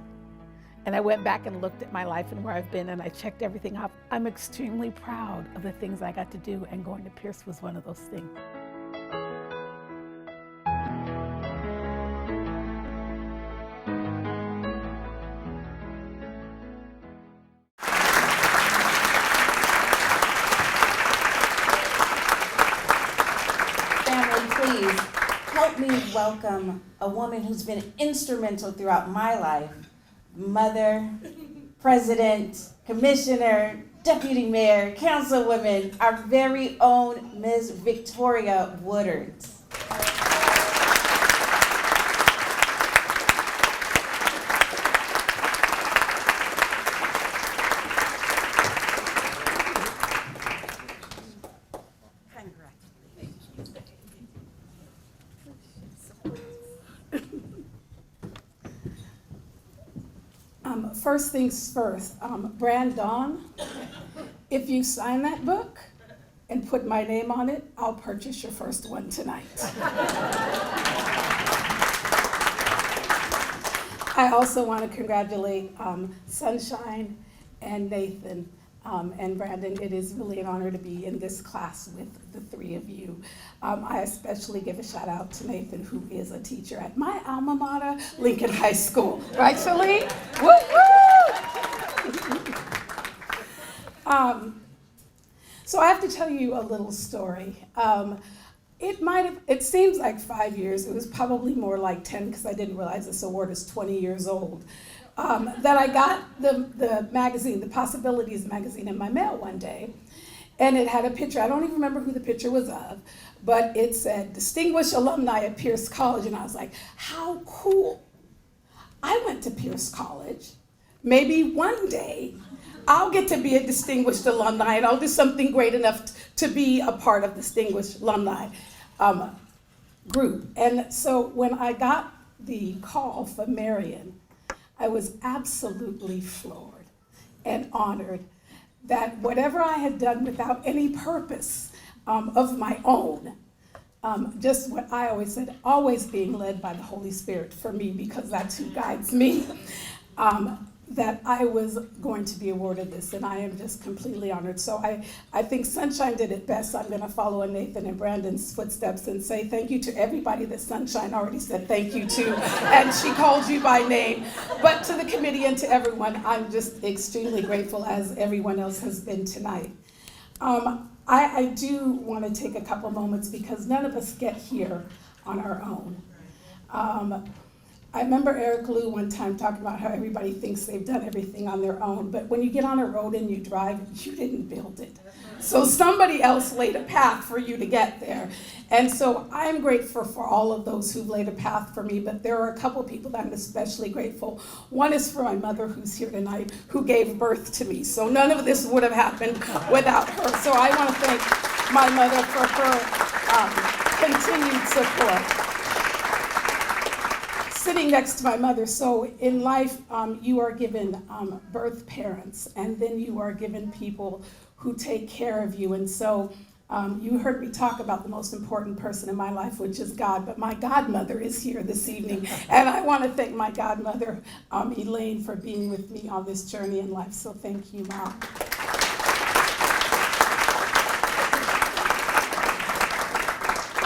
and I went back and looked at my life and where I've been, and I checked everything off, I'm extremely proud of the things I got to do, and going to Pierce was one of those things. Please help me welcome a woman who's been instrumental throughout my life. Mother, president, commissioner, deputy mayor, councilwoman, our very own Ms. Victoria Woodard. First things first, Brandon, if you sign that book and put my name on it, I'll purchase your first one tonight. I also want to congratulate Sunshine and Nathan and Brandon. It is really an honor to be in this class with the three of you. I especially give a shout out to Nathan, who is a teacher at my alma mater, Lincoln High School. Right, Shalee? Woo woo! So I have to tell you a little story. It seems like 5 years. It was probably more like 10 because I didn't realize this award is 20 years old. That I got the magazine, the Possibilities magazine, in my mail one day. And it had a picture. I don't even remember who the picture was of, but it said, Distinguished Alumni at Pierce College. And I was like, how cool. I went to Pierce College. Maybe one day I'll get to be a distinguished alumni and I'll do something great enough to be a part of Distinguished Alumni group. And so when I got the call from Marion, I was absolutely floored and honored that whatever I had done without any purpose of my own, just what I always said, always being led by the Holy Spirit for me, because that's who guides me, that I was going to be awarded this, and I am just completely honored. So I think Sunshine did it best. I'm going to follow in Nathan and Brandon's footsteps and say thank you to everybody that Sunshine already said thank you to, and she called you by name. But to the committee and to everyone, I'm just extremely grateful, as everyone else has been tonight. I do want to take a couple moments because none of us get here on our own. I remember Eric Liu one time talking about how everybody thinks they've done everything on their own, but when you get on a road and you drive, you didn't build it. So somebody else laid a path for you to get there. And so I'm grateful for all of those who've laid a path for me, but there are a couple people that I'm especially grateful. One is for my mother, who's here tonight, who gave birth to me. So none of this would have happened without her. So I want to thank my mother for her continued support. Sitting next to my mother, so in life you are given birth parents, and then you are given people who take care of you. And so you heard me talk about the most important person in my life, which is God, but my godmother is here this evening. And I want to thank my godmother, Elaine, for being with me on this journey in life. So thank you, Mom.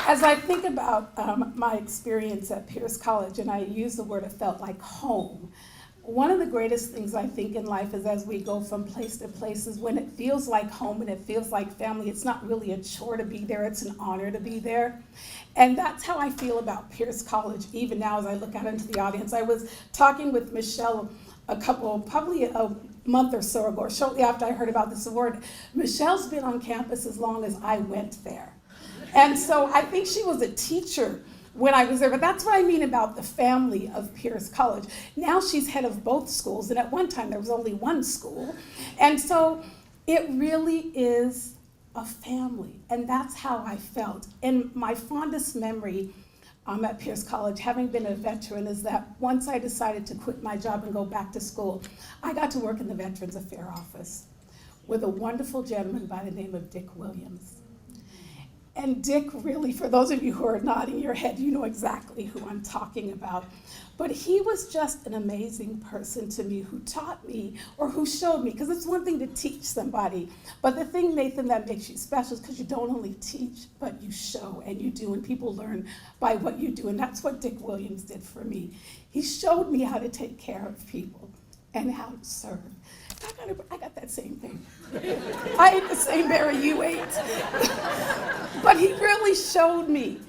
As I think about my experience at Pierce College, and I use the word, it felt like home. One of the greatest things I think in life is as we go from place to place is when it feels like home and it feels like family. It's not really a chore to be there, it's an honor to be there. And that's how I feel about Pierce College, even now as I look out into the audience. I was talking with Michelle probably a month or so ago, shortly after I heard about this award, Michelle's been on campus as long as I went there. And so I think she was a teacher when I was there, but that's what I mean about the family of Pierce College. Now she's head of both schools, and at one time there was only one school. And so it really is a family, and that's how I felt. And my fondest memory at Pierce College, having been a veteran, is that once I decided to quit my job and go back to school, I got to work in the Veterans Affairs office with a wonderful gentleman by the name of Dick Williams. And Dick really, for those of you who are nodding your head, you know exactly who I'm talking about. But he was just an amazing person to me, who taught me, or who showed me, because it's one thing to teach somebody, but the thing, Nathan, that makes you special is because you don't only teach, but you show, and you do, and people learn by what you do, and that's what Dick Williams did for me. He showed me how to take care of people and how to serve. I got that same thing. I ate the same berry you ate. But he really showed me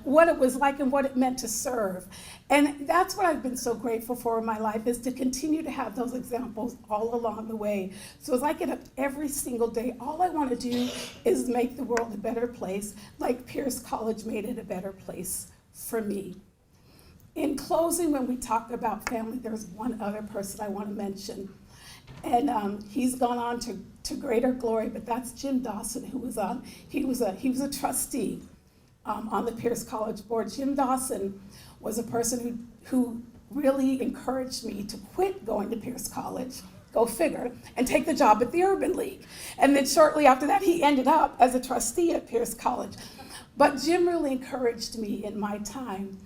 what it was like and what it meant to serve. And that's what I've been so grateful for in my life, is to continue to have those examples all along the way. So as I get up every single day, all I want to do is make the world a better place, like Pierce College made it a better place for me. In closing, when we talk about family, there's one other person I want to mention. And he's gone on to greater glory, but that's Jim Dawson, who was on. He was a trustee on the Pierce College board. Jim Dawson was a person who really encouraged me to quit going to Pierce College, go figure, and take the job at the Urban League. And then shortly after that, he ended up as a trustee at Pierce College. But Jim really encouraged me in my time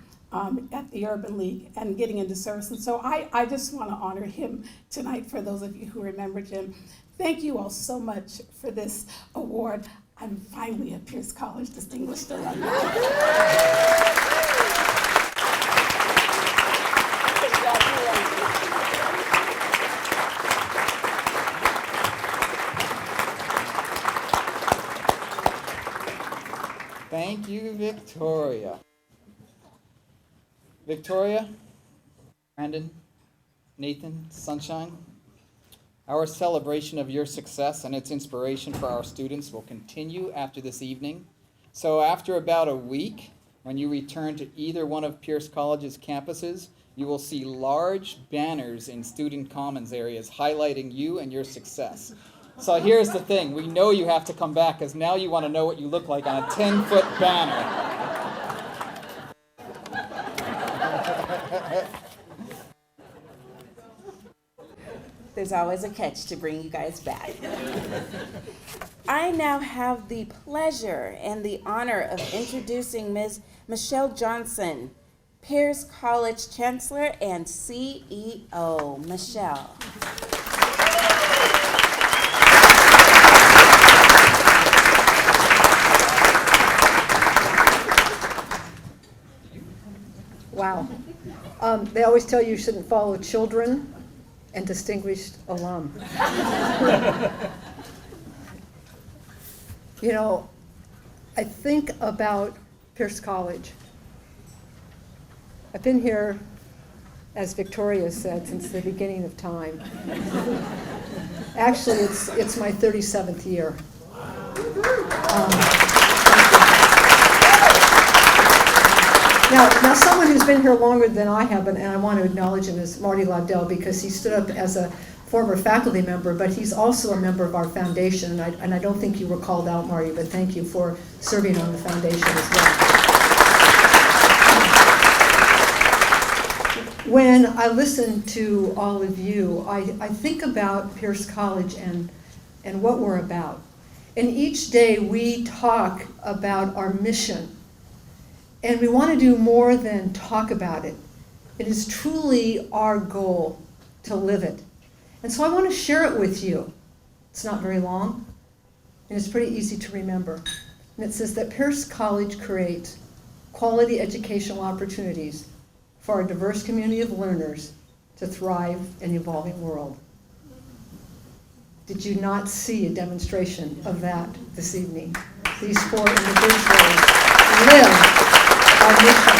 at the Urban League and getting into service. And so I just want to honor him tonight, for those of you who remember Jim. Thank you all so much for this award. I'm finally a Pierce College Distinguished Alumni. Thank you, Victoria. Victoria, Brandon, Nathan, Sunshine, our celebration of your success and its inspiration for our students will continue after this evening. So after about a week, when you return to either one of Pierce College's campuses, you will see large banners in student commons areas highlighting you and your success. So here's the thing, we know you have to come back, because now you want to know what you look like on a 10-foot banner. There's always a catch to bring you guys back. I now have the pleasure and the honor of introducing Ms. Michelle Johnson, Pierce College Chancellor and CEO. Michelle. Wow. They always tell you shouldn't follow children and distinguished alum. You know, I think about Pierce College. I've been here, as Victoria said, since the beginning of time. Actually, it's my 37th year. Now, someone who's been here longer than I have, and I want to acknowledge him, is Marty Lobdell, because he stood up as a former faculty member, but he's also a member of our foundation, and I don't think you were called out, Marty, but thank you for serving on the foundation as well. When I listen to all of you, I think about Pierce College and what we're about. And each day we talk about our mission. And we want to do more than talk about it. It is truly our goal to live it. And so I want to share it with you. It's not very long, and it's pretty easy to remember. And it says that Pierce College creates quality educational opportunities for a diverse community of learners to thrive in an evolving world. Did you not see a demonstration of that this evening? These four individuals live our mission.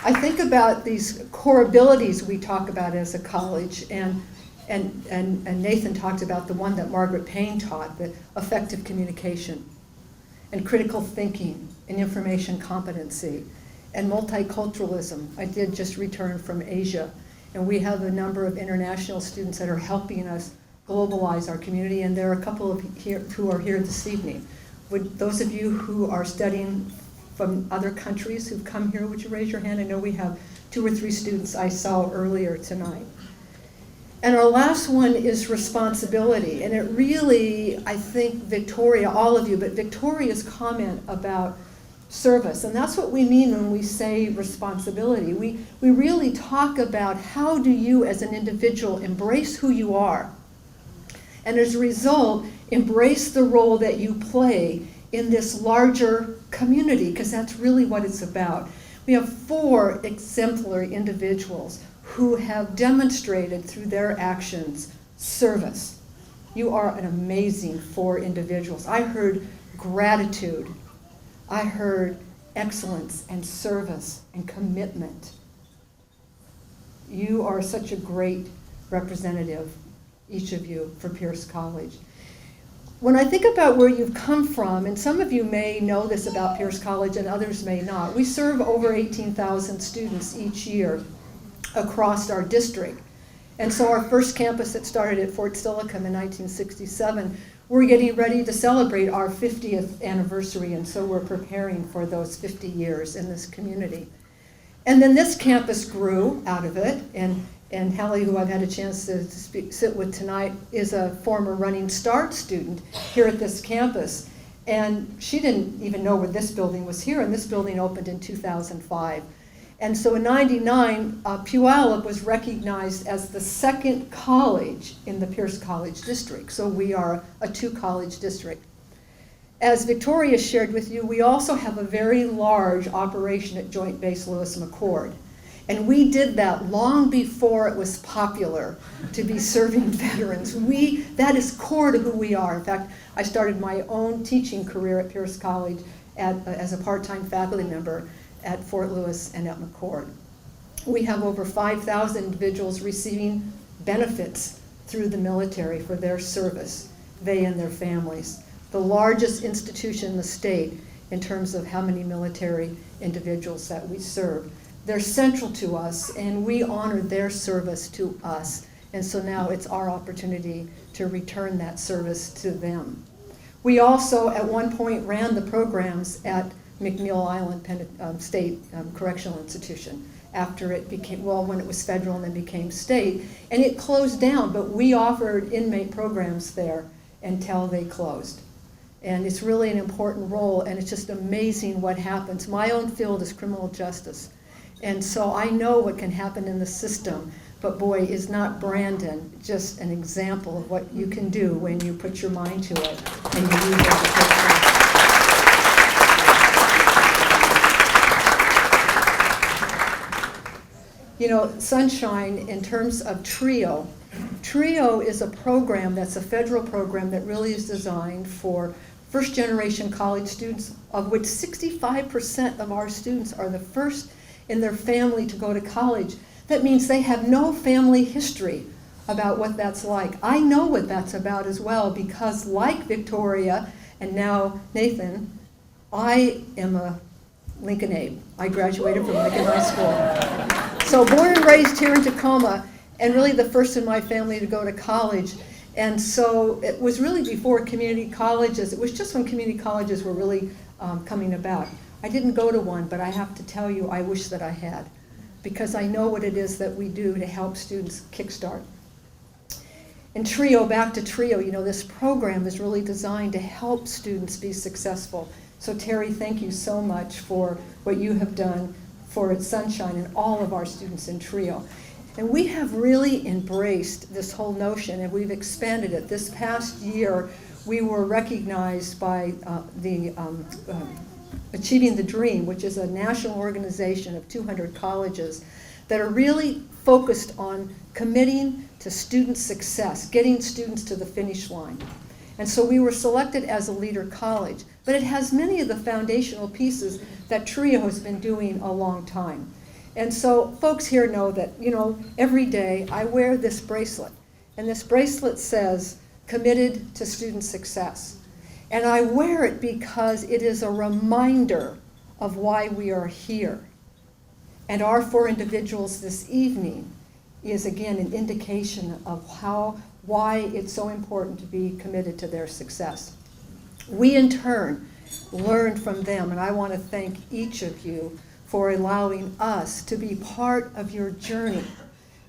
I think about these core abilities we talk about as a college, and Nathan talked about the one that Margaret Payne taught, the effective communication, and critical thinking, and information competency, and multiculturalism. I did just return from Asia, and we have a number of international students that are helping us globalize our community, and there are a couple of here who are here this evening. Would those of you who are studying from other countries who've come here, would you raise your hand? I know we have 2 or 3 students I saw earlier tonight. And our last one is responsibility, and it really, I think Victoria, all of you, but Victoria's comment about service, and that's what we mean when we say responsibility. We really talk about how do you as an individual embrace who you are, and as a result, embrace the role that you play in this larger community, because that's really what it's about. We have 4 exemplary individuals who have demonstrated through their actions service. You are an amazing 4 individuals. I heard gratitude. I heard excellence and service and commitment. You are such a great representative, each of you, for Pierce College. When I think about where you've come from, and some of you may know this about Pierce College and others may not, we serve over 18,000 students each year across our district. And so our first campus that started at Fort Steilacoom in 1967, we're getting ready to celebrate our 50th anniversary, and so we're preparing for those 50 years in this community. And then this campus grew out of it, and Hallie, who I've had a chance to sit with tonight, is a former Running Start student here at this campus. And she didn't even know where this building was here, and this building opened in 2005. And so in '99, Puyallup was recognized as the 2nd college in the Pierce College District. So we are a 2-college district. As Victoria shared with you, we also have a very large operation at Joint Base Lewis McChord. And we did that long before it was popular to be serving veterans. That is core to who we are. In fact, I started my own teaching career at Pierce College as a part-time faculty member at Fort Lewis and at McChord. We have over 5,000 individuals receiving benefits through the military for their service, they and their families. The largest institution in the state in terms of how many military individuals that we serve. They're central to us, and we honor their service to us. And so now it's our opportunity to return that service to them. We also, at one point, ran the programs at McNeil Island State Correctional Institution after it became, well, when it was federal and then became state. And it closed down, but we offered inmate programs there until they closed. And it's really an important role, and it's just amazing what happens. My own field is criminal justice. And so I know what can happen in the system, but boy, is not Brandon just an example of what you can do when you put your mind to it and you use education. You know, Sunshine, in terms of TRIO is a program that's a federal program that really is designed for first-generation college students, of which 65% of our students are the first in their family to go to college. That means they have no family history about what that's like. I know what that's about as well, because like Victoria and now Nathan, I am a Lincoln Abe. I graduated from Lincoln High School. So born and raised here in Tacoma, and really the first in my family to go to college. And so it was really before community colleges. It was just when community colleges were really coming about. I didn't go to one, but I have to tell you, I wish that I had, because I know what it is that we do to help students kickstart. And TRIO, back to TRIO, you know, this program is really designed to help students be successful. So Terry, thank you so much for what you have done for Sunshine and all of our students in TRIO. And we have really embraced this whole notion, and we've expanded it. This past year, we were recognized by the Achieving the Dream, which is a national organization of 200 colleges that are really focused on committing to student success, getting students to the finish line. And so we were selected as a leader college, but it has many of the foundational pieces that TRIO has been doing a long time. And so folks here know that, every day I wear this bracelet. And this bracelet says, committed to student success. And I wear it because it is a reminder of why we are here. And our 4 individuals this evening is again an indication of why it's so important to be committed to their success. We in turn learned from them, and I want to thank each of you for allowing us to be part of your journey,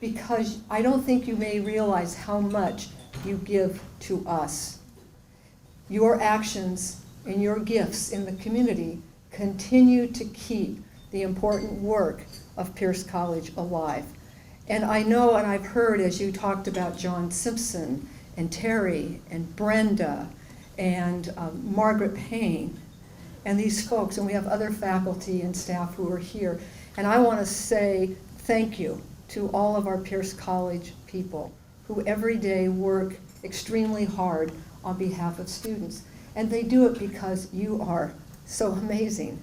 because I don't think you may realize how much you give to us. Your actions and your gifts in the community continue to keep the important work of Pierce College alive. And I know, and I've heard as you talked about John Simpson and Terry and Brenda and Margaret Payne and these folks, and we have other faculty and staff who are here. And I want to say thank you to all of our Pierce College people who every day work extremely hard on behalf of students. And they do it because you are so amazing.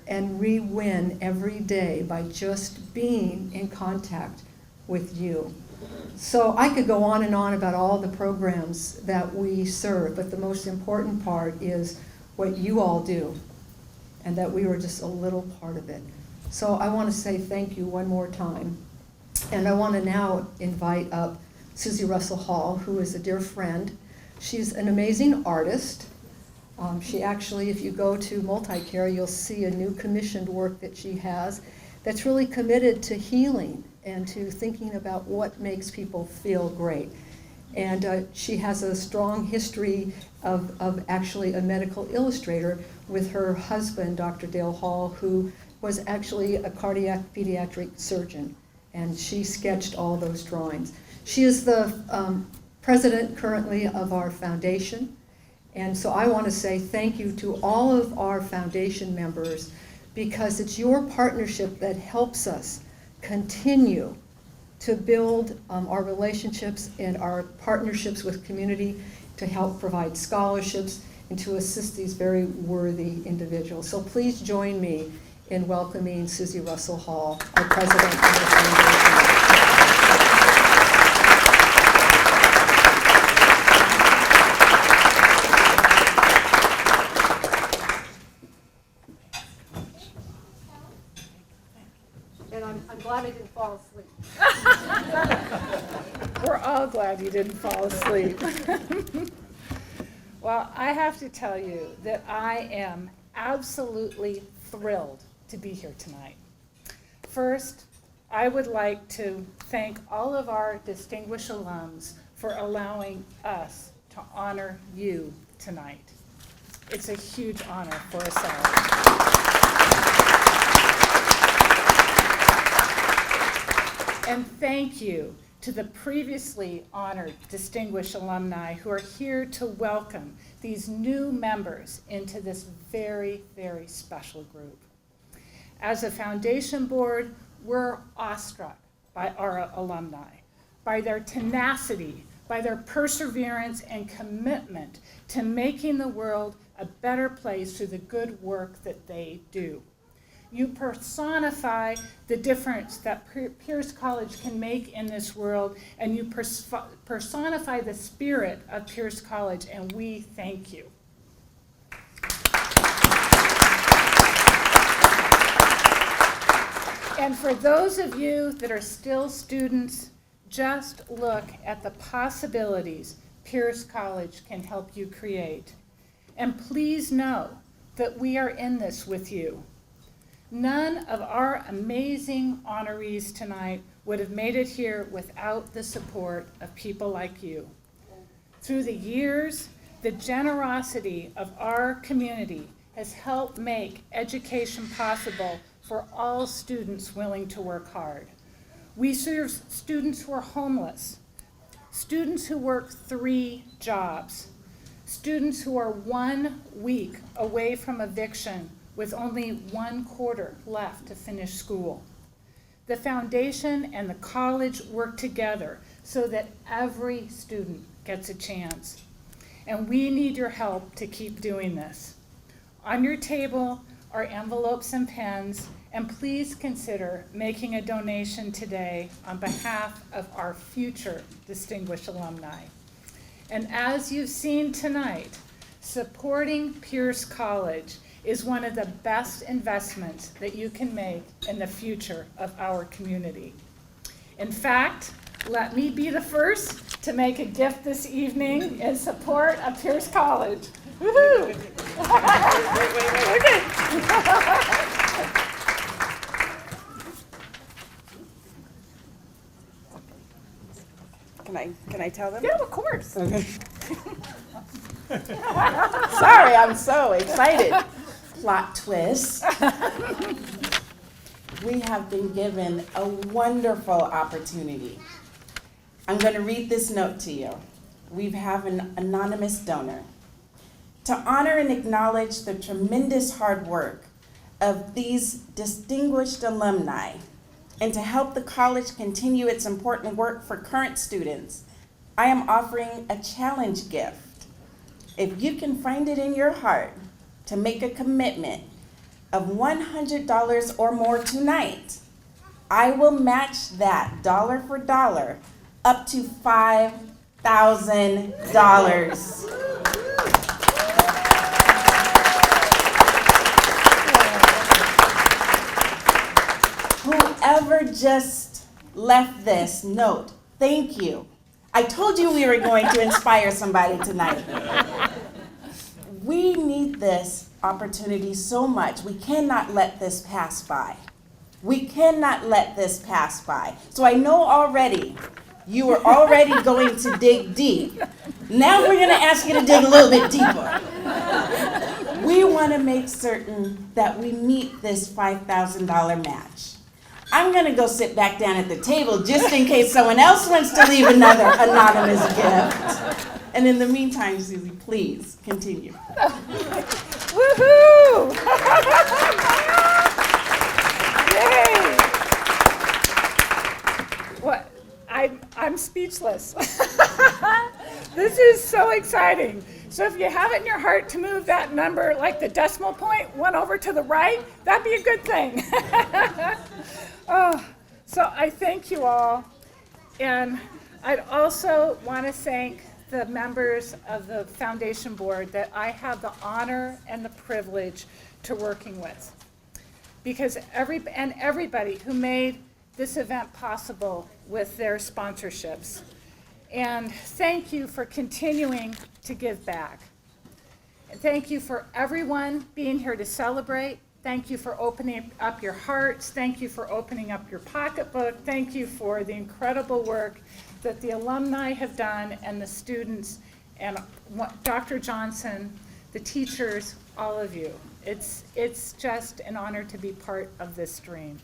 And we win every day by just being in contact with you. So I could go on and on about all the programs that we serve, but the most important part is what you all do, and that we were just a little part of it. So I want to say thank you one more time. And I want to now invite up Susie Russell Hall, who is a dear friend. She's an amazing artist. She actually, if you go to Multicare, you'll see a new commissioned work that she has that's really committed to healing and to thinking about what makes people feel great. And she has a strong history of actually a medical illustrator with her husband, Dr. Dale Hall, who was actually a cardiac pediatric surgeon. And she sketched all those drawings. She is the president currently of our foundation. And so I want to say thank you to all of our foundation members, because it's your partnership that helps us continue to build our relationships and our partnerships with community, to help provide scholarships and to assist these very worthy individuals. So please join me in welcoming Susie Russell Hall, our president of the foundation. And I'm glad I didn't fall asleep. We're all glad you didn't fall asleep. Well, I have to tell you that I am absolutely thrilled to be here tonight. First, I would like to thank all of our distinguished alums for allowing us to honor you tonight. It's a huge honor for us all. And thank you to the previously honored distinguished alumni who are here to welcome these new members into this very, very special group. As a foundation board, we're awestruck by our alumni, by their tenacity, by their perseverance and commitment to making the world a better place through the good work that they do. You personify the difference that Pierce College can make in this world, and you personify the spirit of Pierce College, and we thank you. And for those of you that are still students, just look at the possibilities Pierce College can help you create. And please know that we are in this with you. None of our amazing honorees tonight would have made it here without the support of people like you. Through the years, the generosity of our community has helped make education possible for all students willing to work hard. We serve students who are homeless, students who work 3 jobs, students who are 1 week away from eviction with only 1/4 left to finish school. The foundation and the college work together so that every student gets a chance. And we need your help to keep doing this. On your table our envelopes and pens, and please consider making a donation today on behalf of our future distinguished alumni. And as you've seen tonight, supporting Pierce College is one of the best investments that you can make in the future of our community. In fact, let me be the first to make a gift this evening in support of Pierce College. Woohoo! Okay. Can I tell them? Yeah, of course. Okay. Sorry, I'm so excited. Plot twist. We have been given a wonderful opportunity. I'm going to read this note to you. We have an anonymous donor. To honor and acknowledge the tremendous hard work of these distinguished alumni, and to help the college continue its important work for current students, I am offering a challenge gift. If you can find it in your heart to make a commitment of $100 or more tonight, I will match that dollar for dollar up to $5,000. Whoever just left this note, thank you. I told you we were going to inspire somebody tonight. We need this opportunity so much. We cannot let this pass by. We cannot let this pass by. So I know already you are already going to dig deep. Now we're going to ask you to dig a little bit deeper. We want to make certain that we meet this $5,000 match. I'm going to go sit back down at the table just in case someone else wants to leave another anonymous gift. And in the meantime, Susie, please continue. Woohoo! Yay! What? I'm speechless. This is so exciting. So if you have it in your heart to move that number, like the decimal point, one over to the right, that'd be a good thing. Oh, so I thank you all. And I'd also want to thank the members of the foundation board that I have the honor and the privilege to working with. Because everybody who made this event possible with their sponsorships. And thank you for continuing to give back. And thank you for everyone being here to celebrate. Thank you for opening up your hearts. Thank you for opening up your pocketbook. Thank you for the incredible work that the alumni have done and the students and Dr. Johnson, the teachers, all of you. It's just an honor to be part of this dream.